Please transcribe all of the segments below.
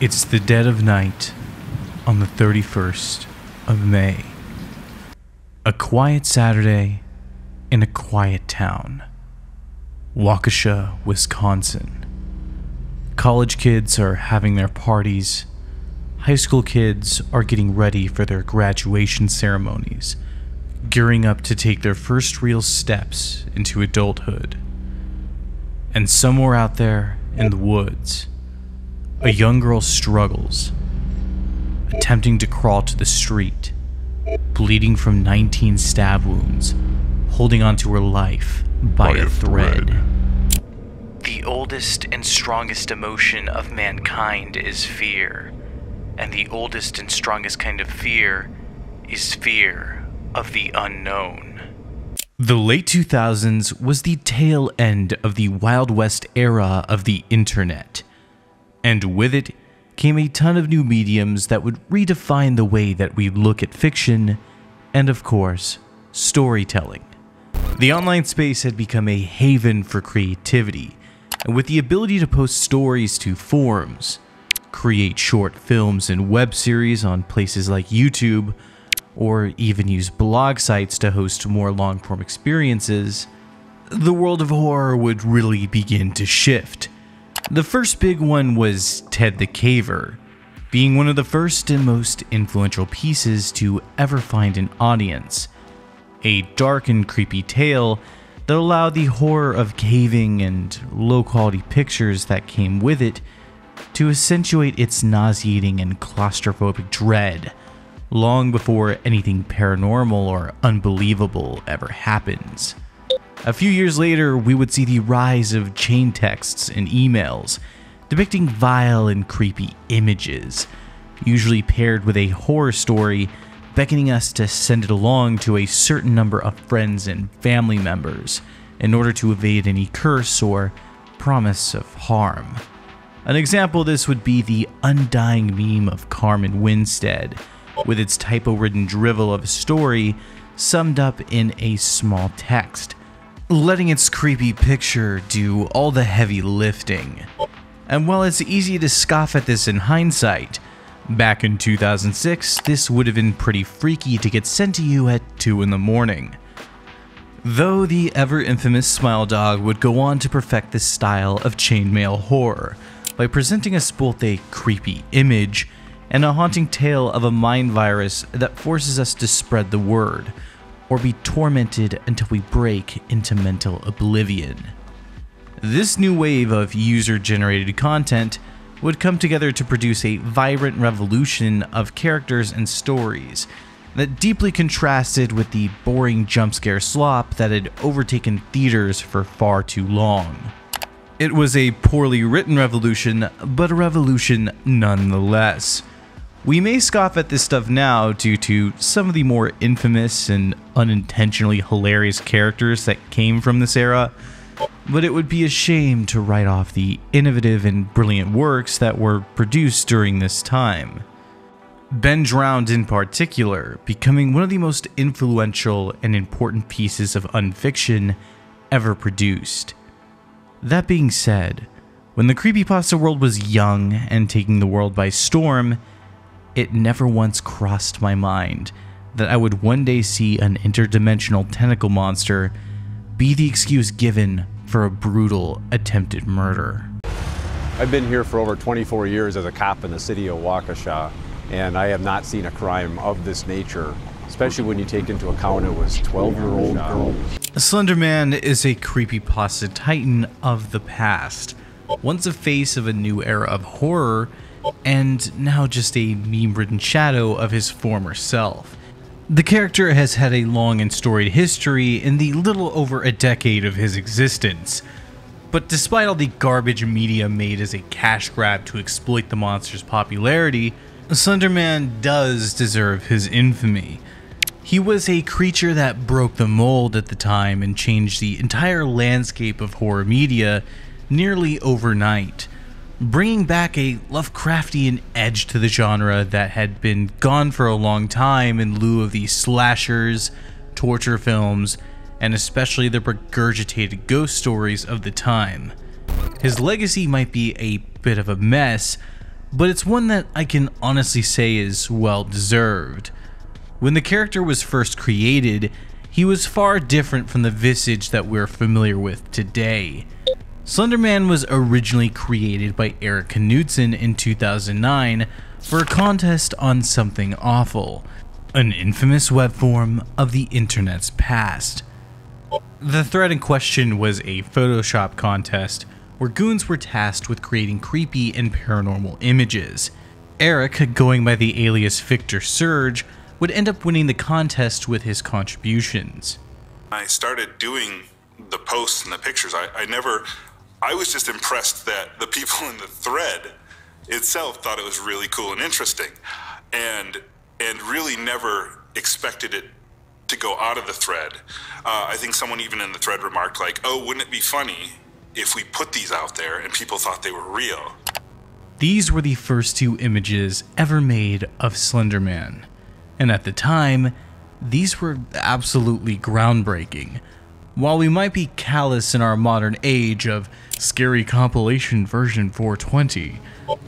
It's the dead of night on the 31st of May. A quiet Saturday in a quiet town. Waukesha, Wisconsin. College kids are having their parties. High school kids are getting ready for their graduation ceremonies, gearing up to take their first real steps into adulthood. And somewhere out there in the woods, a young girl struggles, attempting to crawl to the street, bleeding from 19 stab wounds, holding onto her life by a thread. The oldest and strongest emotion of mankind is fear, and the oldest and strongest kind of fear is fear of the unknown. The late 2000s was the tail end of the Wild West era of the internet, and with it came a ton of new mediums that would redefine the way that we look at fiction and, of course, storytelling. The online space had become a haven for creativity, and with the ability to post stories to forums, create short films and web series on places like YouTube, or even use blog sites to host more long-form experiences, the world of horror would really begin to shift. The first big one was Ted the Caver, being one of the first and most influential pieces to ever find an audience. A dark and creepy tale that allowed the horror of caving and low-quality pictures that came with it to accentuate its nauseating and claustrophobic dread, long before anything paranormal or unbelievable ever happens. A few years later, we would see the rise of chain texts and emails, depicting vile and creepy images, usually paired with a horror story, beckoning us to send it along to a certain number of friends and family members in order to evade any curse or promise of harm. An example of this would be the undying meme of Carmen Winstead, with its typo-ridden drivel of a story summed up in a small text, letting its creepy picture do all the heavy lifting. And while it's easy to scoff at this in hindsight, back in 2006, this would have been pretty freaky to get sent to you at 2 in the morning. Though the ever-infamous Smile Dog would go on to perfect this style of chainmail horror by presenting us both a creepy image and a haunting tale of a mind virus that forces us to spread the word, or be tormented until we break into mental oblivion. This new wave of user-generated content would come together to produce a vibrant revolution of characters and stories that deeply contrasted with the boring jump-scare slop that had overtaken theaters for far too long. It was a poorly written revolution, but a revolution nonetheless. We may scoff at this stuff now due to some of the more infamous and unintentionally hilarious characters that came from this era, but it would be a shame to write off the innovative and brilliant works that were produced during this time. Ben Drowned in particular, becoming one of the most influential and important pieces of unfiction ever produced. That being said, when the creepypasta world was young and taking the world by storm, it never once crossed my mind that I would one day see an interdimensional tentacle monster be the excuse given for a brutal attempted murder. I've been here for over 24 years as a cop in the city of Waukesha, and I have not seen a crime of this nature, especially when you take into account it was 12-year-old girls. Slender Man is a creepypasta titan of the past, once a face of a new era of horror, and now just a meme-ridden shadow of his former self. The character has had a long and storied history in the little over a decade of his existence, but despite all the garbage media made as a cash grab to exploit the monster's popularity, Slender Man does deserve his infamy. He was a creature that broke the mold at the time and changed the entire landscape of horror media nearly overnight, bringing back a Lovecraftian edge to the genre that had been gone for a long time in lieu of the slashers, torture films, and especially the regurgitated ghost stories of the time. His legacy might be a bit of a mess, but it's one that I can honestly say is well deserved. When the character was first created, he was far different from the visage that we're familiar with today. Slenderman was originally created by Eric Knudsen in 2009 for a contest on Something Awful, an infamous web forum of the internet's past. The thread in question was a Photoshop contest where goons were tasked with creating creepy and paranormal images. Eric, going by the alias Victor Surge, would end up winning the contest with his contributions. I started doing the posts and the pictures. I was just impressed that the people in the thread itself thought it was really cool and interesting, and really never expected it to go out of the thread. I think someone even in the thread remarked like, oh, wouldn't it be funny if we put these out there and people thought they were real? These were the first two images ever made of Slenderman, and at the time, these were absolutely groundbreaking. While we might be callous in our modern age of scary compilation version 420,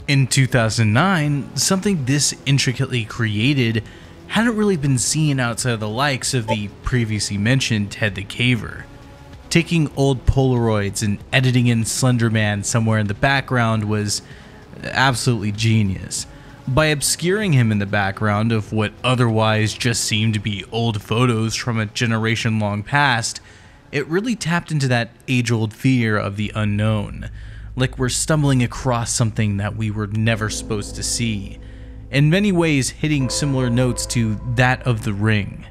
in 2009, something this intricately created hadn't really been seen outside of the likes of the previously mentioned Ted the Caver. Taking old Polaroids and editing in Slenderman somewhere in the background was absolutely genius. By obscuring him in the background of what otherwise just seemed to be old photos from a generation long past, it really tapped into that age-old fear of the unknown, like we're stumbling across something that we were never supposed to see, in many ways hitting similar notes to that of The Ring.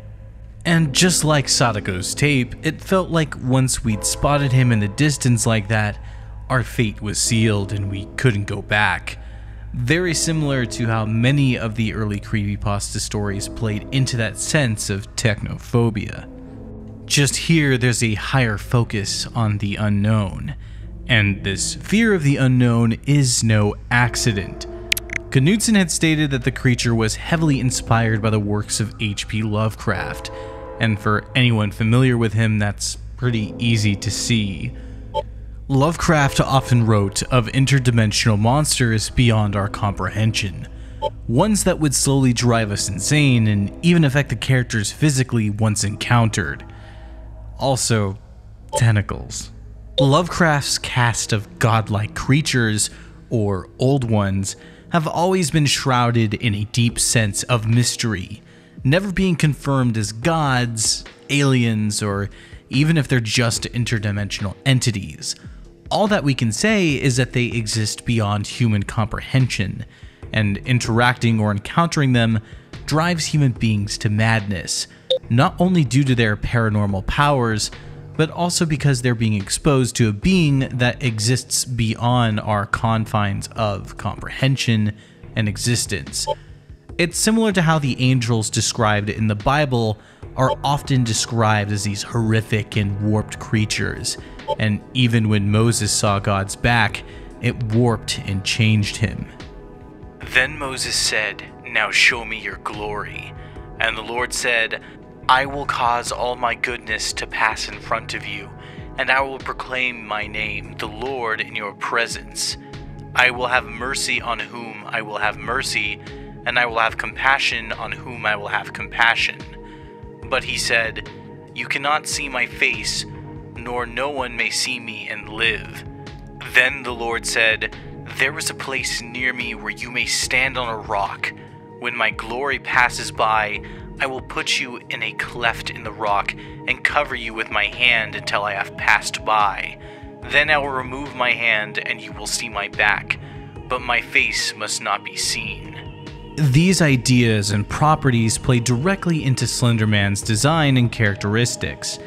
And just like Sadako's tape, it felt like once we'd spotted him in the distance like that, our fate was sealed and we couldn't go back. Very similar to how many of the early creepypasta stories played into that sense of technophobia. Just here, there's a higher focus on the unknown, and this fear of the unknown is no accident. Knudsen had stated that the creature was heavily inspired by the works of H.P. Lovecraft, and for anyone familiar with him, that's pretty easy to see. Lovecraft often wrote of interdimensional monsters beyond our comprehension, ones that would slowly drive us insane and even affect the characters physically once encountered. Also, tentacles. Lovecraft's cast of godlike creatures, or old ones, have always been shrouded in a deep sense of mystery, never being confirmed as gods, aliens, or even if they're just interdimensional entities. All that we can say is that they exist beyond human comprehension, and interacting or encountering them drives human beings to madness, not only due to their paranormal powers, but also because they're being exposed to a being that exists beyond our confines of comprehension and existence. It's similar to how the angels described in the Bible are often described as these horrific and warped creatures, and even when Moses saw God's back, it warped and changed him. Then Moses said, "Now show me your glory." And the Lord said, "I will cause all my goodness to pass in front of you, and I will proclaim my name, the Lord, in your presence. I will have mercy on whom I will have mercy, and I will have compassion on whom I will have compassion." But he said, "You cannot see my face, nor no one may see me and live." Then the Lord said, "There is a place near me where you may stand on a rock. When my glory passes by, I will put you in a cleft in the rock and cover you with my hand until I have passed by. Then I will remove my hand and you will see my back, but my face must not be seen." These ideas and properties play directly into Slenderman's design and characteristics,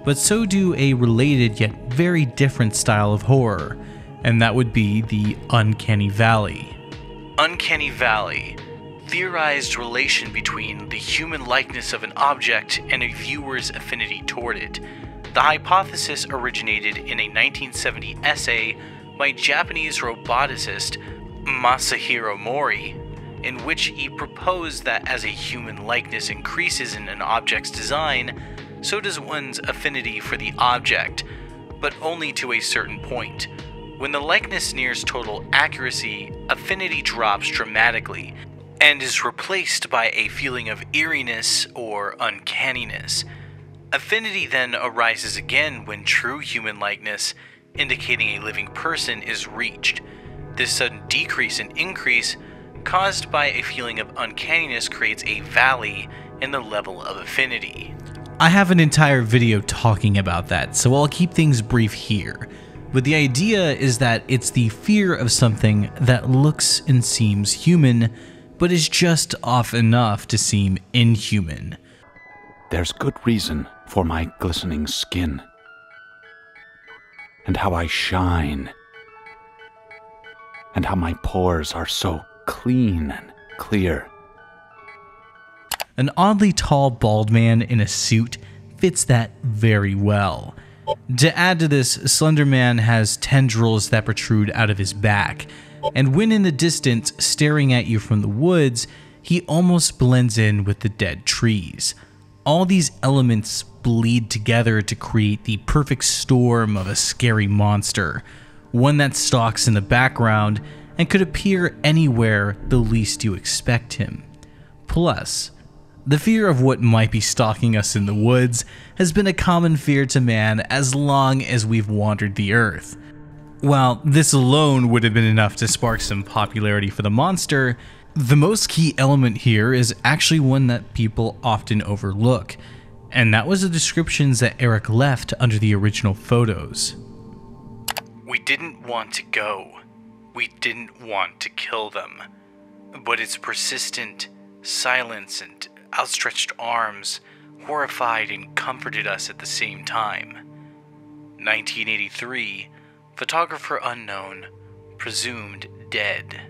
but so do a related yet very different style of horror, and that would be the Uncanny Valley. Uncanny Valley, theorized relation between the human likeness of an object and a viewer's affinity toward it. The hypothesis originated in a 1970 essay by Japanese roboticist Masahiro Mori, in which he proposed that as a human likeness increases in an object's design, so does one's affinity for the object, but only to a certain point, When the likeness nears total accuracy, affinity drops dramatically and is replaced by a feeling of eeriness or uncanniness. Affinity then arises again when true human likeness, indicating a living person, is reached. This sudden decrease and increase, caused by a feeling of uncanniness, creates a valley in the level of affinity. I have an entire video talking about that, so I'll keep things brief here. But the idea is that it's the fear of something that looks and seems human, but is just off enough to seem inhuman. There's good reason for my glistening skin, and how I shine, and how my pores are so clean and clear. An oddly tall bald man in a suit fits that very well. To add to this, Slender Man has tendrils that protrude out of his back, and when in the distance staring at you from the woods, he almost blends in with the dead trees. All these elements bleed together to create the perfect storm of a scary monster, one that stalks in the background and could appear anywhere the least you expect him. Plus, the fear of what might be stalking us in the woods has been a common fear to man as long as we've wandered the earth. While this alone would have been enough to spark some popularity for the monster, the most key element here is actually one that people often overlook, and that was the descriptions that Eric left under the original photos. We didn't want to go. We didn't want to kill them. But its persistent silence and outstretched arms horrified and comforted us at the same time. 1983, photographer unknown, presumed dead.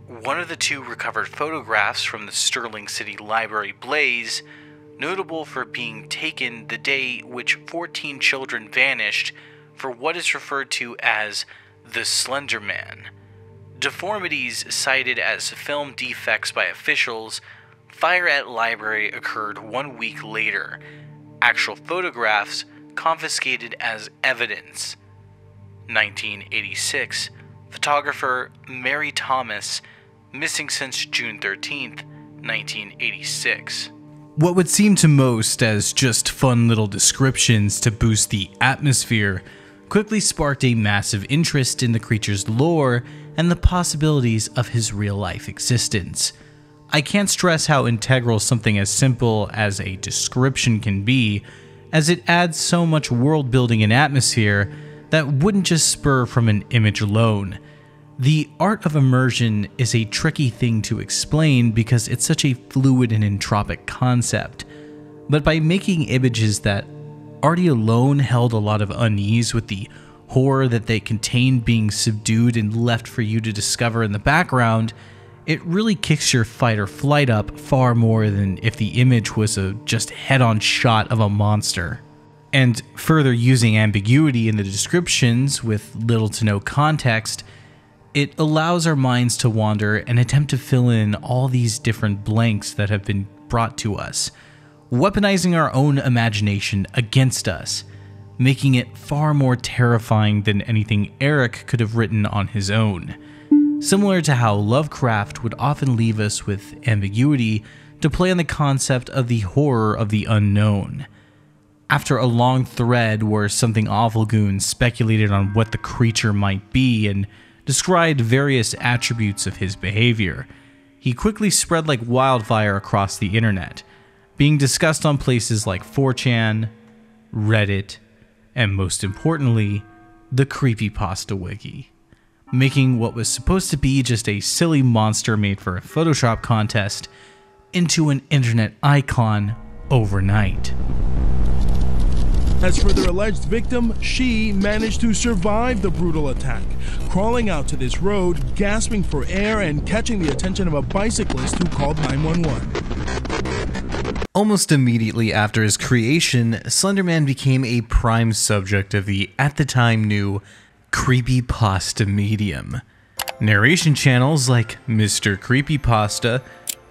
One of the two recovered photographs from the Sterling City Library blaze, notable for being taken the day which 14 children vanished for what is referred to as the Slender Man. Deformities cited as film defects by officials. Fire at library occurred 1 week later. Actual photographs confiscated as evidence. 1986, photographer Mary Thomas, missing since June 13th, 1986. What would seem to most as just fun little descriptions to boost the atmosphere quickly sparked a massive interest in the creature's lore and the possibilities of his real-life existence. I can't stress how integral something as simple as a description can be, as it adds so much world building and atmosphere that wouldn't just spur from an image alone. The art of immersion is a tricky thing to explain because it's such a fluid and entropic concept, but by making images that already alone held a lot of unease with the horror that they contained being subdued and left for you to discover in the background, it really kicks your fight or flight up far more than if the image was a just head-on shot of a monster. And further using ambiguity in the descriptions with little to no context, it allows our minds to wander and attempt to fill in all these different blanks that have been brought to us, weaponizing our own imagination against us, making it far more terrifying than anything Eric could have written on his own. Similar to how Lovecraft would often leave us with ambiguity to play on the concept of the horror of the unknown. After a long thread where something awful goon speculated on what the creature might be and described various attributes of his behavior, he quickly spread like wildfire across the internet, being discussed on places like 4chan, Reddit, and most importantly, the Creepypasta wiki, making what was supposed to be just a silly monster made for a Photoshop contest into an internet icon overnight. As for their alleged victim, she managed to survive the brutal attack, crawling out to this road, gasping for air, and catching the attention of a bicyclist who called 911. Almost immediately after his creation, Slender Man became a prime subject of the, at the time new, Creepypasta medium. Narration channels like Mr. Creepypasta,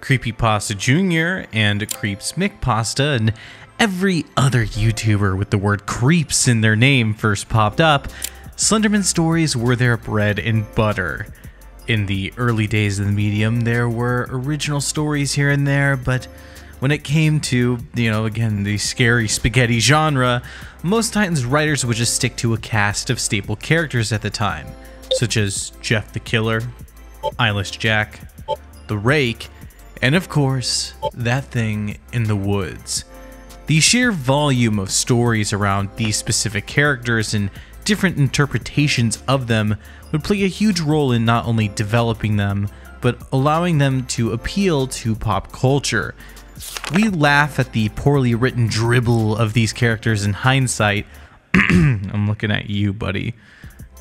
Creepypasta Jr., and Creepsmicpasta, and every other YouTuber with the word creeps in their name first popped up, Slenderman stories were their bread and butter. In the early days of the medium, there were original stories here and there, but when it came to, again, the scary spaghetti genre, most Titans writers would just stick to a cast of staple characters at the time, such as Jeff the Killer, Eyeless Jack, the Rake, and of course, that thing in the woods. The sheer volume of stories around these specific characters and different interpretations of them would play a huge role in not only developing them, but allowing them to appeal to pop culture. We laugh at the poorly written dribble of these characters in hindsight. I'm looking at you, buddy.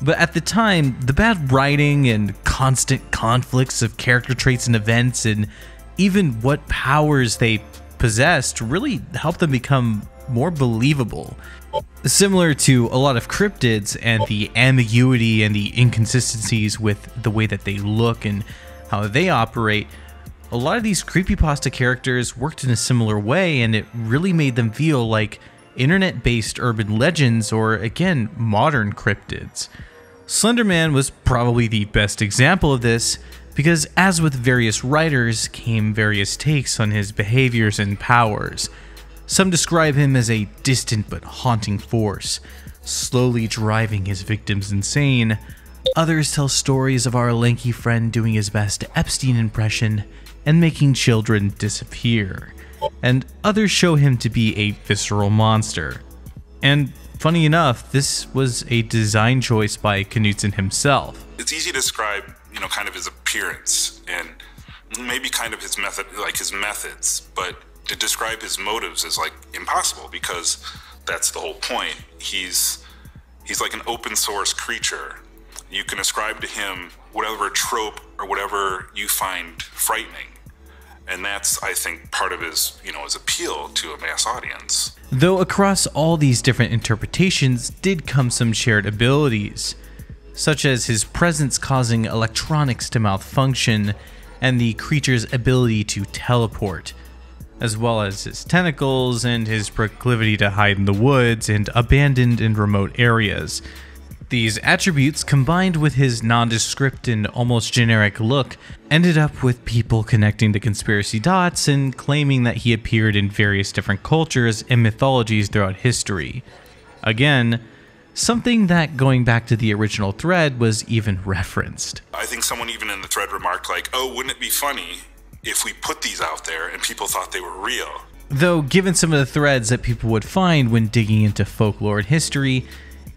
But at the time, the bad writing and constant conflicts of character traits and events, and even what powers they possessed, really helped them become more believable. Similar to a lot of cryptids and the ambiguity and the inconsistencies with the way that they look and how they operate, a lot of these creepypasta characters worked in a similar way, and it really made them feel like internet-based urban legends or, again, modern cryptids. Slenderman was probably the best example of this, because as with various writers came various takes on his behaviors and powers. Some describe him as a distant but haunting force, slowly driving his victims insane. Others tell stories of our lanky friend doing his best Epstein impression and making children disappear. And others show him to be a visceral monster. And funny enough, this was a design choice by Knudsen himself. It's easy to describe, kind of his appearance and maybe kind of his method, like his methods, but to describe his motives is like impossible, because that's the whole point. He's like an open source creature. You can ascribe to him whatever trope or whatever you find frightening. And that's, I think, part of his, his appeal to a mass audience. Though across all these different interpretations did come some shared abilities, such as his presence causing electronics to malfunction and the creature's ability to teleport, as well as his tentacles and his proclivity to hide in the woods and abandoned and remote areas. These attributes, combined with his nondescript and almost generic look, ended up with people connecting the conspiracy dots and claiming that he appeared in various different cultures and mythologies throughout history. Again, something that, going back to the original thread, was even referenced. I think someone even in the thread remarked like, oh, wouldn't it be funny if we put these out there and people thought they were real? Though, given some of the threads that people would find when digging into folklore and history,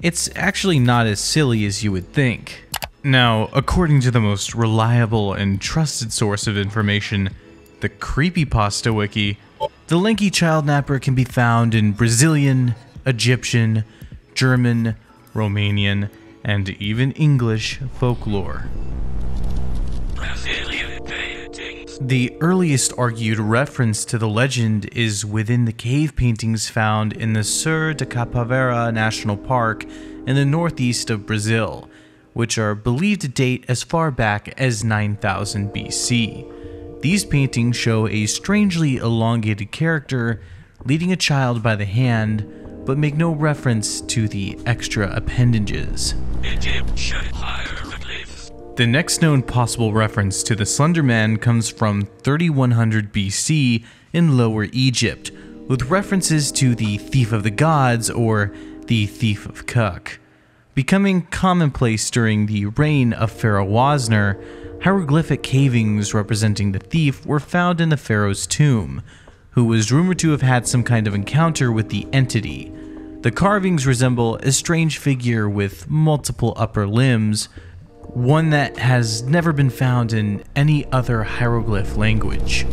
it's actually not as silly as you would think. Now, according to the most reliable and trusted source of information, the Creepypasta wiki, the lanky child napper can be found in Brazilian, Egyptian, German, Romanian, and even English folklore. The earliest argued reference to the legend is within the cave paintings found in the Serra da Capivara National Park in the northeast of Brazil, which are believed to date as far back as 9000 BC. These paintings show a strangely elongated character leading a child by the hand, but make no reference to the extra appendages. The next known possible reference to the Slender Man comes from 3100 BC in Lower Egypt, with references to the Thief of the Gods or the Thief of Kuk. Becoming commonplace during the reign of Pharaoh Wasner, hieroglyphic cavings representing the thief were found in the pharaoh's tomb, who was rumored to have had some kind of encounter with the entity. The carvings resemble a strange figure with multiple upper limbs, one that has never been found in any other hieroglyph language.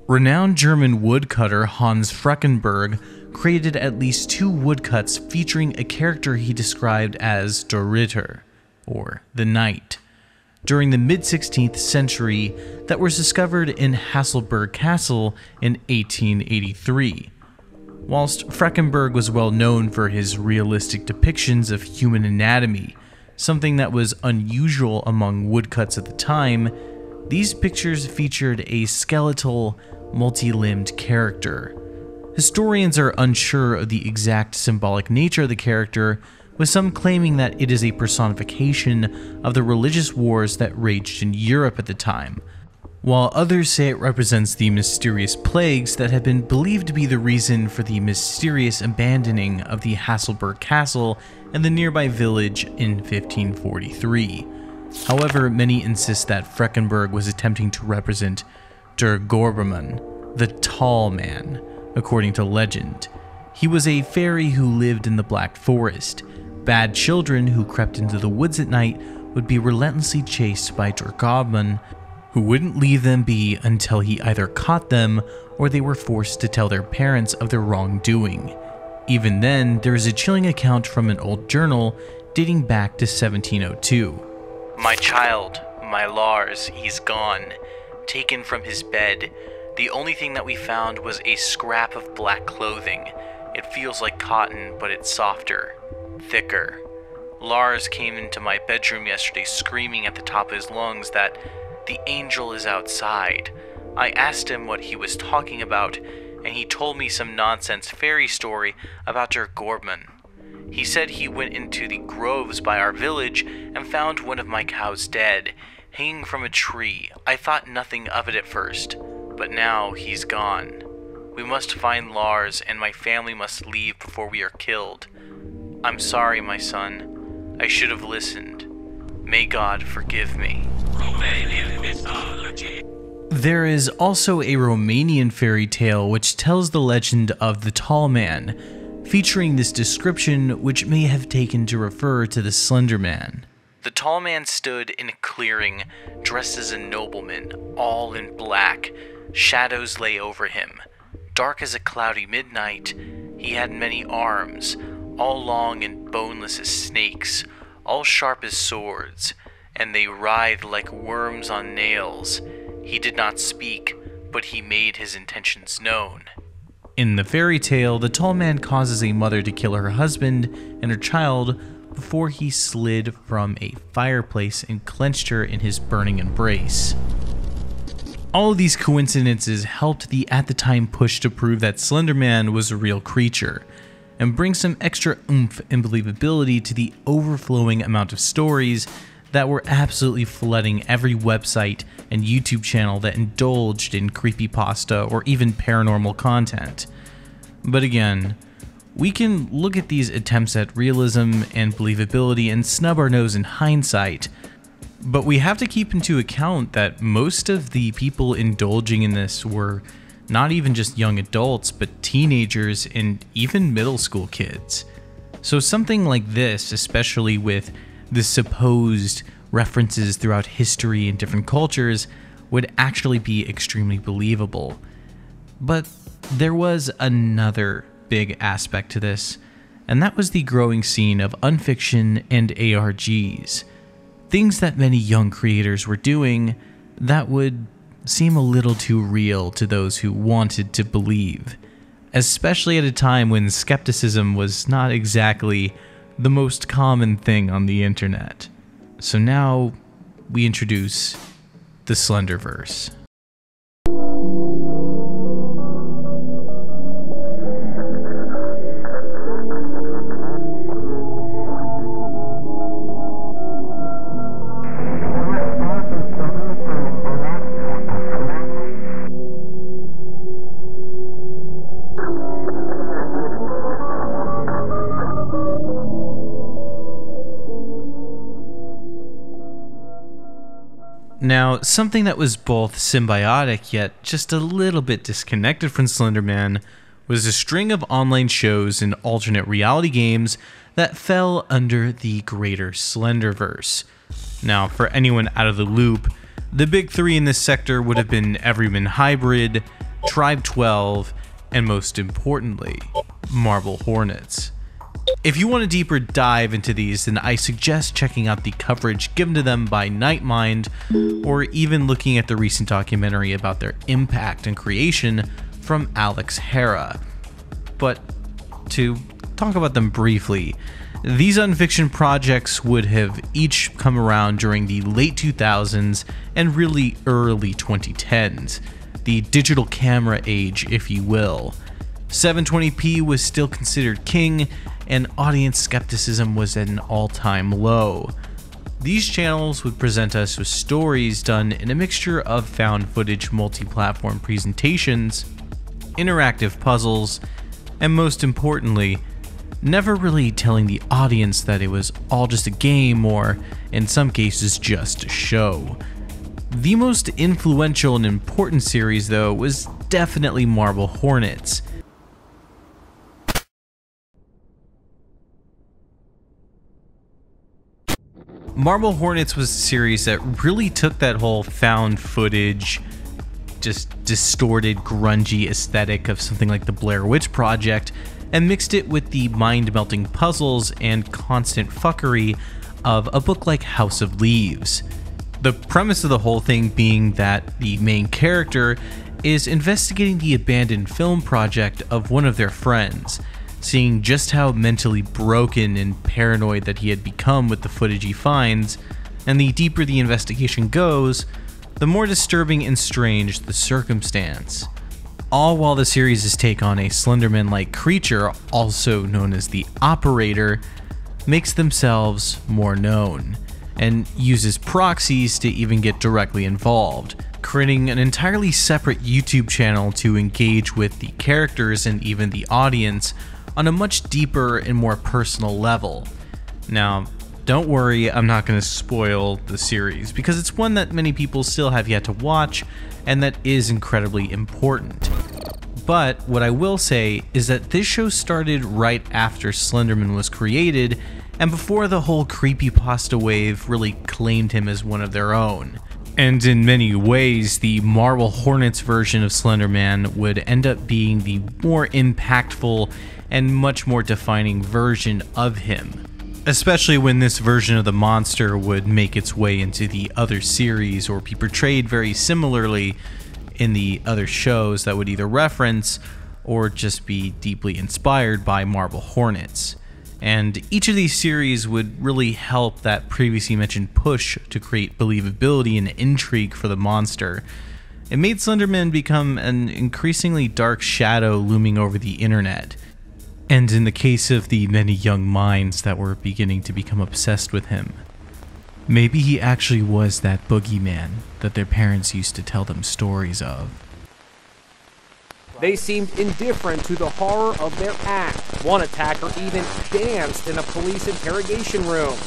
Renowned German woodcutter Hans Freckenberg created at least 2 woodcuts featuring a character he described as Der Ritter, or the Knight, during the mid-16th century that was discovered in Hasselberg Castle in 1883. Whilst Freckenberg was well known for his realistic depictions of human anatomy, something that was unusual among woodcuts at the time, these pictures featured a skeletal, multi-limbed character. Historians are unsure of the exact symbolic nature of the character, with some claiming that it is a personification of the religious wars that raged in Europe at the time, while others say it represents the mysterious plagues that have been believed to be the reason for the mysterious abandoning of the Hasselberg Castle and the nearby village in 1543. However, many insist that Freckenberg was attempting to represent Der Gorbermann, the Tall Man, according to legend. He was a fairy who lived in the Black Forest. Bad children who crept into the woods at night would be relentlessly chased by Der Gorbermann, who wouldn't leave them be until he either caught them or they were forced to tell their parents of their wrongdoing. Even then, there is a chilling account from an old journal dating back to 1702. "My child, my Lars, he's gone, taken from his bed. The only thing that we found was a scrap of black clothing. It feels like cotton, but it's softer, thicker. Lars came into my bedroom yesterday screaming at the top of his lungs that the angel is outside. I asked him what he was talking about, and he told me some nonsense fairy story about Der Gorbermann. He said he went into the groves by our village and found one of my cows dead, hanging from a tree. I thought nothing of it at first, but now he's gone. We must find Lars, and my family must leave before we are killed. I'm sorry, my son. I should have listened. May God forgive me." Romanian mythology. There is also a Romanian fairy tale which tells the legend of the Tall Man, featuring this description which may have taken to refer to the Slender Man. "The Tall Man stood in a clearing, dressed as a nobleman, all in black. Shadows lay over him. Dark as a cloudy midnight, he had many arms, all long and boneless as snakes, all sharp as swords, and they writhed like worms on nails. He did not speak, but he made his intentions known." In the fairy tale, the Tall Man causes a mother to kill her husband and her child before he slid from a fireplace and clenched her in his burning embrace. All of these coincidences helped the at the time push to prove that Slender Man was a real creature, and bring some extra oomph and believability to the overflowing amount of stories that were absolutely flooding every website and YouTube channel that indulged in creepypasta or even paranormal content. But again, we can look at these attempts at realism and believability and snub our nose in hindsight, but we have to keep into account that most of the people indulging in this were not even just young adults, but teenagers and even middle school kids. So something like this, especially with the supposed references throughout history and different cultures, would actually be extremely believable. But there was another big aspect to this, and that was the growing scene of unfiction and ARGs. Things that many young creators were doing that would seem a little too real to those who wanted to believe, especially at a time when skepticism was not exactly the most common thing on the internet. So now we introduce the Slenderverse. Now, something that was both symbiotic yet just a little bit disconnected from Slenderman was a string of online shows and alternate reality games that fell under the greater Slenderverse. Now, for anyone out of the loop, the big three in this sector would have been Everyman Hybrid, Tribe 12, and most importantly, Marble Hornets. If you want a deeper dive into these, then I suggest checking out the coverage given to them by Nightmind, or even looking at the recent documentary about their impact and creation from Alex Hera. But to talk about them briefly, these unfiction projects would have each come around during the late 2000s and really early 2010s, the digital camera age, if you will. 720p was still considered king, and audience skepticism was at an all-time low. These channels would present us with stories done in a mixture of found footage multi-platform presentations, interactive puzzles, and most importantly, never really telling the audience that it was all just a game or, in some cases, just a show. The most influential and important series, though, was definitely Marble Hornets. Marble Hornets was a series that really took that whole found footage, just distorted, grungy aesthetic of something like the Blair Witch Project and mixed it with the mind-melting puzzles and constant fuckery of a book like House of Leaves. The premise of the whole thing being that the main character is investigating the abandoned film project of one of their friends, seeing just how mentally broken and paranoid that he had become with the footage he finds, and the deeper the investigation goes, the more disturbing and strange the circumstance. All while the series' take on a Slenderman-like creature, also known as the Operator, makes themselves more known, and uses proxies to even get directly involved, creating an entirely separate YouTube channel to engage with the characters and even the audience on a much deeper and more personal level. Now, don't worry, I'm not going to spoil the series, because it's one that many people still have yet to watch, and that is incredibly important. But what I will say is that this show started right after Slenderman was created, and before the whole Creepypasta wave really claimed him as one of their own. And in many ways, the Marble Hornets version of Slenderman would end up being the more impactful and much more defining version of him. Especially when this version of the monster would make its way into the other series or be portrayed very similarly in the other shows that would either reference or just be deeply inspired by Marble Hornets. And each of these series would really help that previously mentioned push to create believability and intrigue for the monster. It made Slenderman become an increasingly dark shadow looming over the internet. And in the case of the many young minds that were beginning to become obsessed with him, maybe he actually was that boogeyman that their parents used to tell them stories of. They seemed indifferent to the horror of their act. One attacker even danced in a police interrogation room.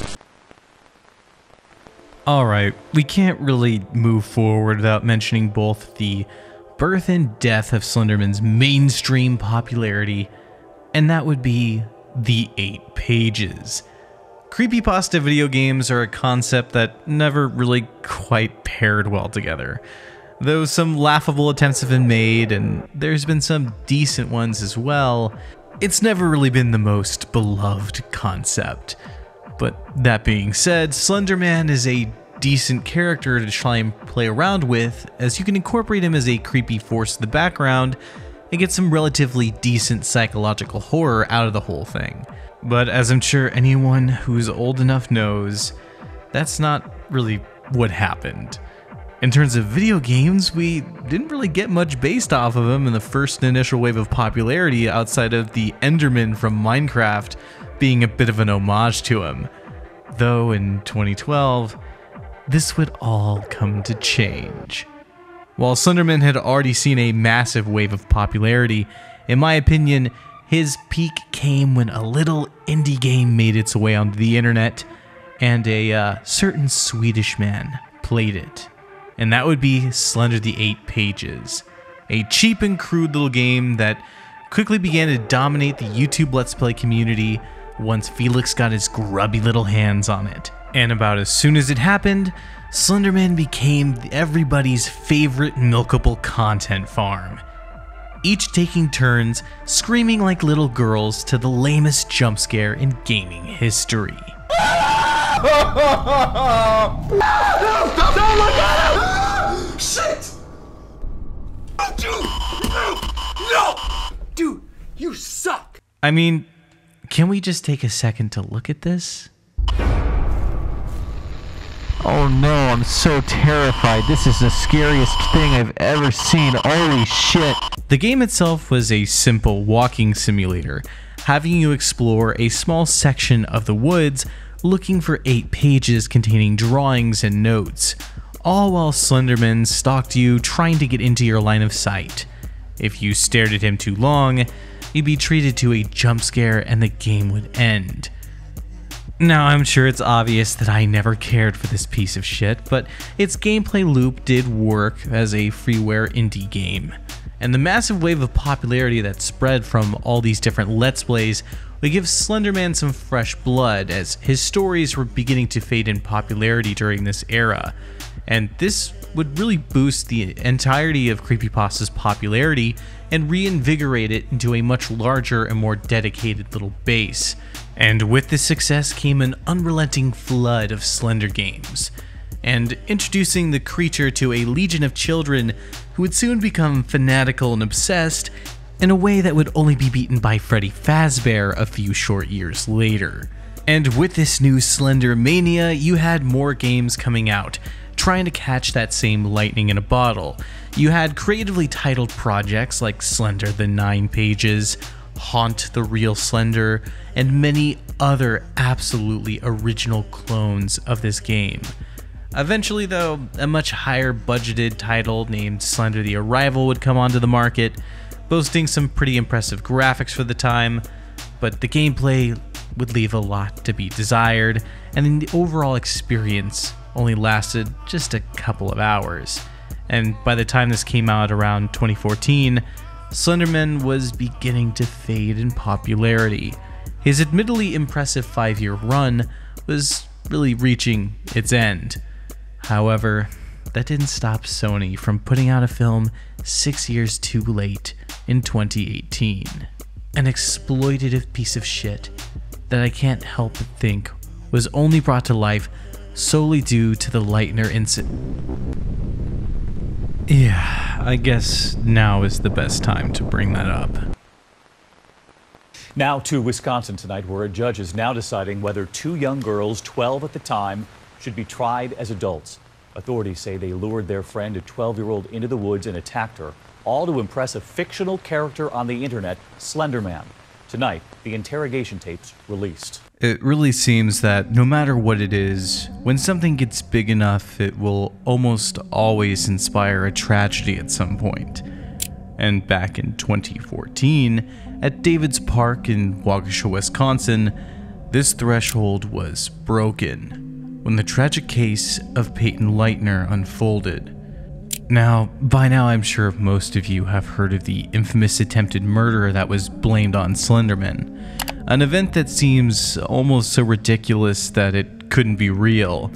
Alright, we can't really move forward without mentioning both the birth and death of Slenderman's mainstream popularity, and that would be the 8 pages. Creepypasta video games are a concept that never really quite paired well together. Though some laughable attempts have been made, and there's been some decent ones as well, it's never really been the most beloved concept. But that being said, Slenderman is a decent character to try and play around with, as you can incorporate him as a creepy force in the background and get some relatively decent psychological horror out of the whole thing. But as I'm sure anyone who's old enough knows, that's not really what happened. In terms of video games, we didn't really get much based off of him in the first initial wave of popularity outside of the Enderman from Minecraft being a bit of an homage to him. Though in 2012, this would all come to change. While Slenderman had already seen a massive wave of popularity, in my opinion, his peak came when a little indie game made its way onto the internet, and a certain Swedish man played it. And that would be Slender the 8 Pages, a cheap and crude little game that quickly began to dominate the YouTube Let's Play community once Felix got his grubby little hands on it. And about as soon as it happened, Slenderman became everybody's favorite milkable content farm, each taking turns screaming like little girls to the lamest jump scare in gaming history. Don't look at him! Shit! No! Dude, you suck! I mean, can we just take a second to look at this? Oh no, I'm so terrified. This is the scariest thing I've ever seen. Holy shit. The game itself was a simple walking simulator. having you explore a small section of the woods looking for 8 pages containing drawings and notes, all while Slenderman stalked you trying to get into your line of sight. If you stared at him too long, you'd be treated to a jump scare and the game would end. Now, I'm sure it's obvious that I never cared for this piece of shit, but its gameplay loop did work as a freeware indie game. And the massive wave of popularity that spread from all these different Let's Plays would give Slenderman some fresh blood, as his stories were beginning to fade in popularity during this era. And this would really boost the entirety of Creepypasta's popularity and reinvigorate it into a much larger and more dedicated little base. And with this success came an unrelenting flood of Slender games, and introducing the creature to a legion of children who would soon become fanatical and obsessed in a way that would only be beaten by Freddy Fazbear a few short years later. And with this new Slender mania, you had more games coming out, trying to catch that same lightning in a bottle. You had creatively titled projects like Slender the 9 Pages, Haunt the Real Slender, and many other absolutely original clones of this game. Eventually though, a much higher budgeted title named Slender the Arrival would come onto the market, boasting some pretty impressive graphics for the time, but the gameplay would leave a lot to be desired, and then the overall experience only lasted just a couple of hours. And by the time this came out around 2014, Slenderman was beginning to fade in popularity. His admittedly impressive 5-year run was really reaching its end. However, that didn't stop Sony from putting out a film 6 years too late in 2018. An exploitative piece of shit that I can't help but think was only brought to life solely due to the Leutner Incident. Yeah, I guess now is the best time to bring that up. Now to Wisconsin tonight, where a judge is now deciding whether 2 young girls, 12 at the time, should be tried as adults. Authorities say they lured their friend, a 12-year-old, into the woods and attacked her, all to impress a fictional character on the internet, Slender Man. Tonight, the interrogation tapes released. It really seems that no matter what it is, when something gets big enough, it will almost always inspire a tragedy at some point. And back in 2014, at David's Park in Waukesha, Wisconsin, this threshold was broken when the tragic case of Peyton Leutner unfolded. Now, by now I'm sure most of you have heard of the infamous attempted murder that was blamed on Slenderman, an event that seems almost so ridiculous that it couldn't be real.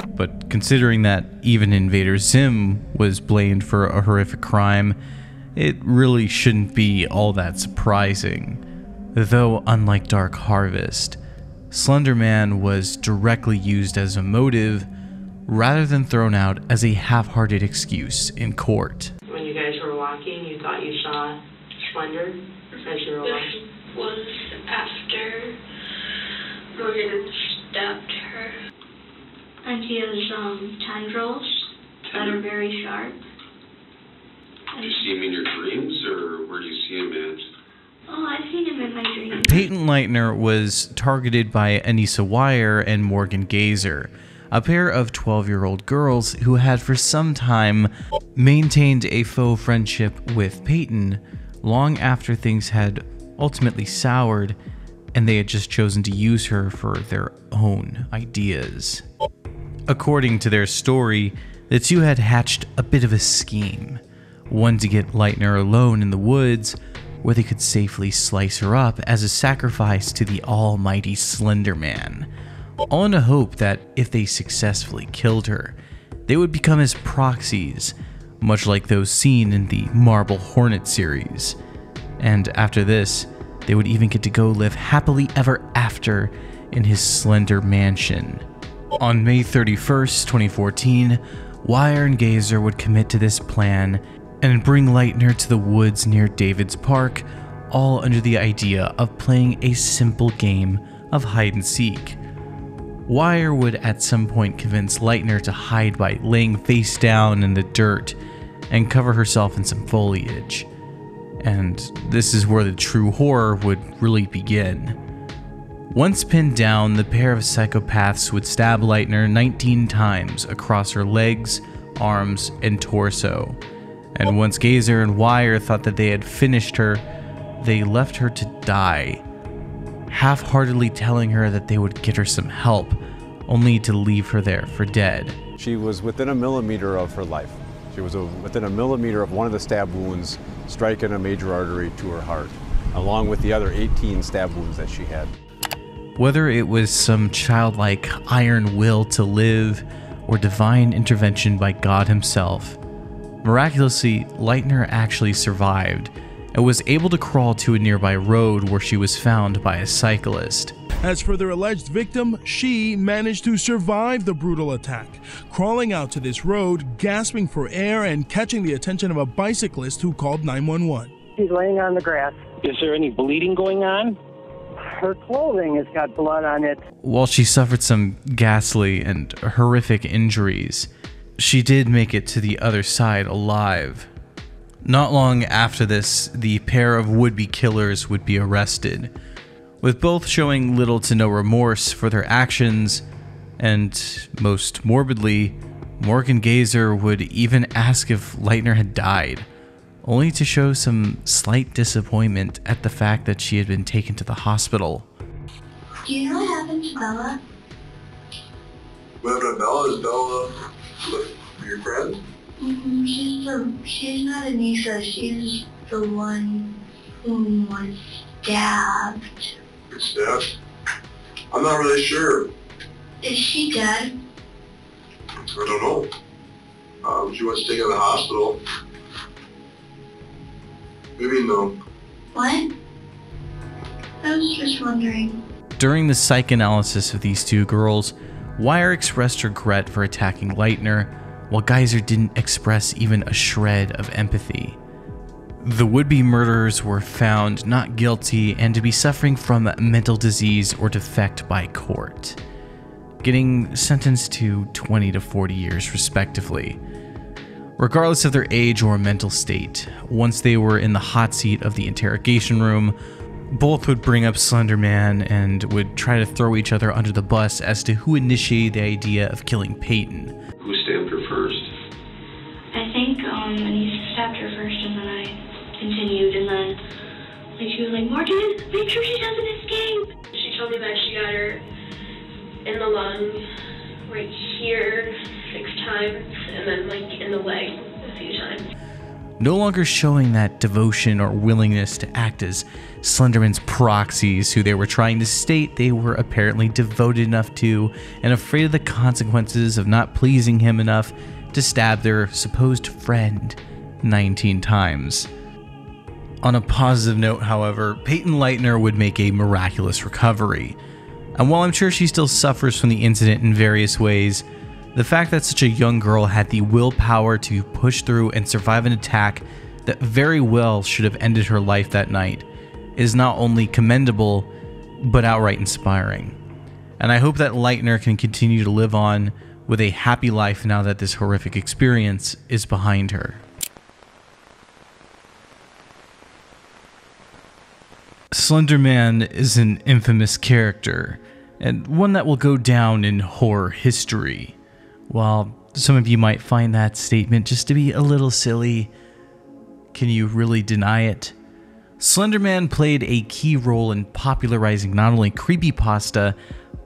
But considering that even Invader Zim was blamed for a horrific crime, it really shouldn't be all that surprising. Though unlike Dark Harvest, Slender Man was directly used as a motive rather than thrown out as a half-hearted excuse in court. When you guys were walking, you thought you saw Slender as you were walking? This was after Morgan stabbed her. And he has tendrils that are very sharp. Do you see him in your dreams, or where do you see him at? Oh, I've seen him in my dreams. Peyton Leutner was targeted by Anissa Weier and Morgan Gazer, a pair of 12-year-old girls who had for some time maintained a faux friendship with Peyton long after things had ultimately soured and they had just chosen to use her for their own ideas. According to their story, the two had hatched a bit of a scheme, one to get Leutner alone in the woods where they could safely slice her up as a sacrifice to the almighty Slender Man, all in a hope that if they successfully killed her, they would become his proxies, much like those seen in the Marble Hornet series. And after this, they would even get to go live happily ever after in his Slender Mansion. On May 31st, 2014, Weier and Gazer would commit to this plan and bring Leutner to the woods near David's Park, all under the idea of playing a simple game of hide-and-seek. Weier would at some point convince Leutner to hide by laying face down in the dirt and cover herself in some foliage. And this is where the true horror would really begin. Once pinned down, the pair of psychopaths would stab Leutner 19 times across her legs, arms, and torso. And once Gazer and Wire thought that they had finished her, they left her to die, half-heartedly telling her that they would get her some help, only to leave her there for dead. She was within a millimeter of her life. She was within a millimeter of one of the stab wounds striking a major artery to her heart, along with the other 18 stab wounds that she had. Whether it was some childlike iron will to live or divine intervention by God himself, miraculously, Leutner actually survived and was able to crawl to a nearby road where she was found by a cyclist. As for their alleged victim, she managed to survive the brutal attack, crawling out to this road, gasping for air, and catching the attention of a bicyclist who called 911. She's laying on the grass. Is there any bleeding going on? Her clothing has got blood on it. While she suffered some ghastly and horrific injuries, she did make it to the other side alive. Not long after this, the pair of would-be killers would be arrested, with both showing little to no remorse for their actions, and most morbidly, Morgan Gazer would even ask if Leutner had died, only to show some slight disappointment at the fact that she had been taken to the hospital. Do you know what happened to Bella? What happened to Bella? Is Bella your friend? She's not Anissa, she's the one who was stabbed. Stabbed? I'm not really sure. Is she dead? I don't know. She was taken to the hospital. Maybe no. What? I was just wondering. During the psychoanalysis of these two girls, Wire expressed regret for attacking Leutner, while Geyser didn't express even a shred of empathy. The would-be murderers were found not guilty and to be suffering from mental disease or defect by court, getting sentenced to 20 to 40 years respectively. Regardless of their age or mental state, once they were in the hot seat of the interrogation room, both would bring up Slender Man and would try to throw each other under the bus as to who initiated the idea of killing Peyton. Who stabbed her first? I think Anissa stabbed her first, and then I continued, and then she was like, Morgan, make sure she doesn't escape. She told me that she got her in the lung right here 6 times, and then in the leg a few times. No longer showing that devotion or willingness to act as Slenderman's proxies, who they were trying to state they were apparently devoted enough to and afraid of the consequences of not pleasing him enough to stab their supposed friend 19 times. On a positive note, however, Peyton Leutner would make a miraculous recovery. And while I'm sure she still suffers from the incident in various ways, the fact that such a young girl had the willpower to push through and survive an attack that very well should have ended her life that night is not only commendable, but outright inspiring. And I hope that Leutner can continue to live on with a happy life now that this horrific experience is behind her. Slender Man is an infamous character, and one that will go down in horror history. While some of you might find that statement just to be a little silly, can you really deny it? Slender Man played a key role in popularizing not only creepypasta,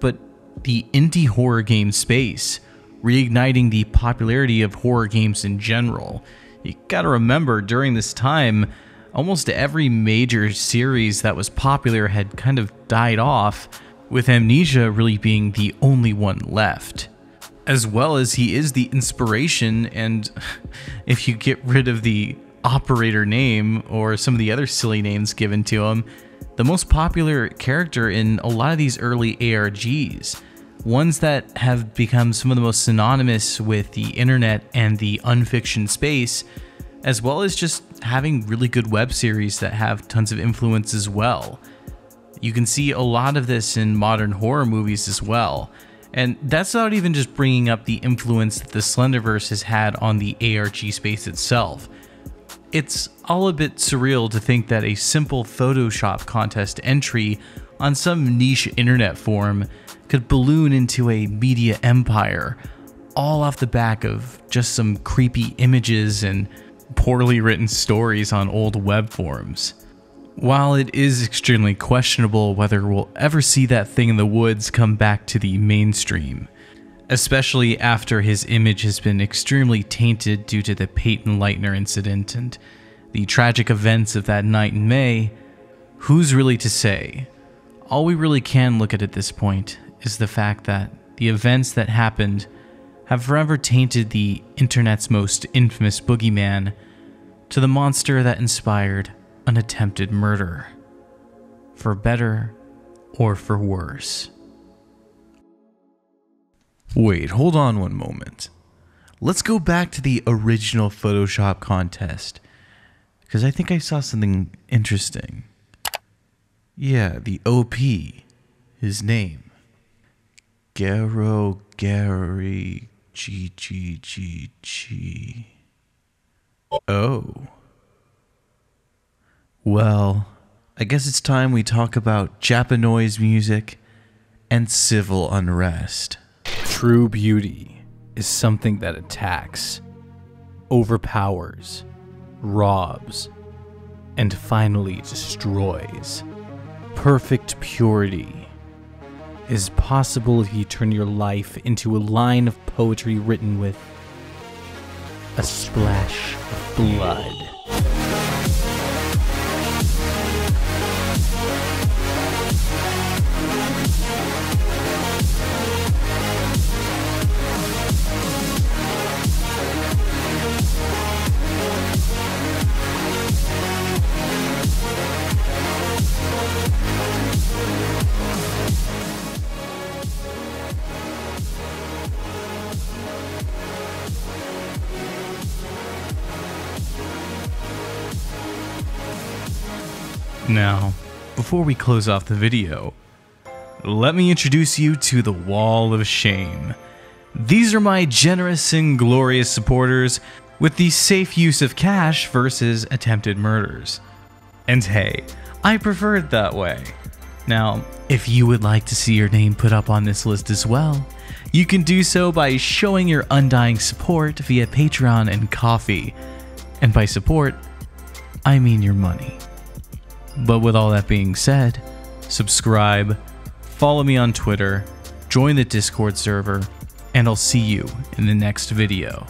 but the indie horror game space, reigniting the popularity of horror games in general. You gotta remember, during this time, almost every major series that was popular had kind of died off, with Amnesia really being the only one left. As well as he is the inspiration, and if you get rid of the operator name or some of the other silly names given to him, the most popular character in a lot of these early ARGs, ones that have become some of the most synonymous with the internet and the unfiction space, as well as just having really good web series that have tons of influence as well. You can see a lot of this in modern horror movies as well. And that's not even just bringing up the influence that the Slenderverse has had on the ARG space itself. it's all a bit surreal to think that a simple Photoshop contest entry on some niche internet forum could balloon into a media empire, all off the back of just some creepy images and poorly written stories on old web forums. While it is extremely questionable whether we'll ever see that thing in the woods come back to the mainstream, especially after his image has been extremely tainted due to the Leutner Incident and the tragic events of that night in May, who's really to say? All we really can look at this point is the fact that the events that happened have forever tainted the internet's most infamous boogeyman to the monster that inspired an attempted murder, for better or for worse. Wait, hold on one moment. Let's go back to the original Photoshop contest, because I think I saw something interesting. Yeah, the OP, his name. Gary G. Oh. Well, I guess it's time we talk about Japanoise music and civil unrest. True beauty is something that attacks, overpowers, robs, and finally destroys. Perfect purity is possible if you turn your life into a line of poetry written with a splash of blood. Now, before we close off the video, let me introduce you to the Wall of Shame. These are my generous and glorious supporters with the safe use of cash versus attempted murders. And hey, I prefer it that way. Now, if you would like to see your name put up on this list as well, you can do so by showing your undying support via Patreon and Ko-fi. And by support, I mean your money. But with all that being said, subscribe, follow me on Twitter, join the Discord server, and I'll see you in the next video.